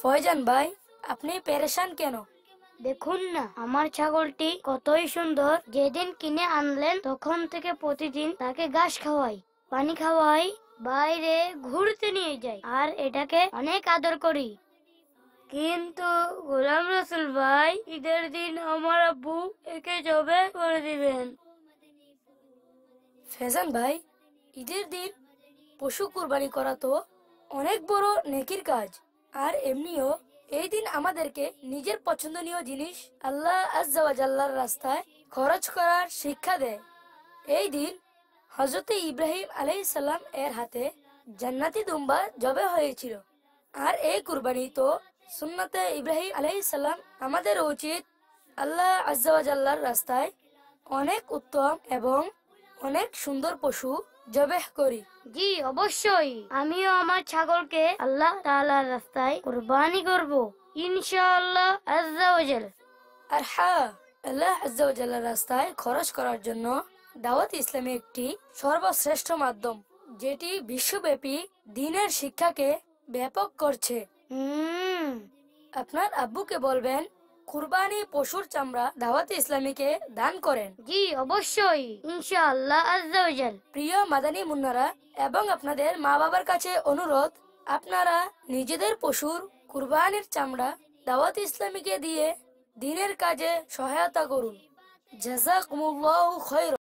ফয়জান ভাই, আপনি পেরেশান কেন? দেখুন না, আমার ছাগলটি কতই সুন্দর। যেদিন কিনে আনলেন তখন থেকে প্রতিদিন তাকে ঘাস খাওয়াই, পানি খাওয়াই, বাইরে ঘুরতে নিয়ে যাই, আর এটাকে অনেক আদর করি। কিন্তু গোলাম রসুল ভাই, ঈদের দিন আমার আব্বু একে জবে করে দিবেন। ফেজান ভাই, ঈদের দিন পশু কুরবানি করা তো অনেক বড় নেকির কাজ। আর এমনিও এই দিন আমাদেরকে নিজের পছন্দনীয় জিনিস আল্লাহ আজ্জা ওয়া জাল্লার রাস্তায় খরচ করার শিক্ষা দেয়। এই দিন হযরতে ইব্রাহিম আলাইহিস সালাম এর হাতে জান্নাতি দুম্বা জবে হয়েছিল। আর এই কুরবানি তো সুন্নতে ইব্রাহিম আলাইহিস সালাম। আমাদের উচিত আল্লাহ আজ্জা ওয়া জাল্লার রাস্তায় অনেক উত্তম এবং অনেক সুন্দর পশু জবেহ করি। জি অবশ্যই, আমিও আমার ছাগলকে আল্লাহ তাআলার রাস্তায় কুরবানি করব ইনশাআল্লাহ আজ্জা ওয়া জাল। আর হ্যাঁ, আল্লাহ আজ্জা ওয়া জাল্লার রাস্তায় খরচ করার জন্য দাওয়াত ইসলামী একটি সর্বশ্রেষ্ঠ মাধ্যম, যেটি বিশ্বব্যাপী দ্বীনের শিক্ষাকে ব্যাপক করছে। আপনার আব্বুকে বলবেন কুরবানি পশুর চামড়া দাওয়াত ইসলামীকে দান করেন। জি অবশ্যই, ইনশাআল্লাহ আজ্জা ওয়া জাল। প্রিয় মাদানী মুন্নারা এবং আপনাদের মা বাবার কাছে অনুরোধ, আপনারা নিজেদের পশুর কুরবানির চামড়া দাওয়াত ইসলামীকে দিয়ে দ্বীনের কাজে সহায়তা করুন। জাযাকুমুল্লাহু খায়রা।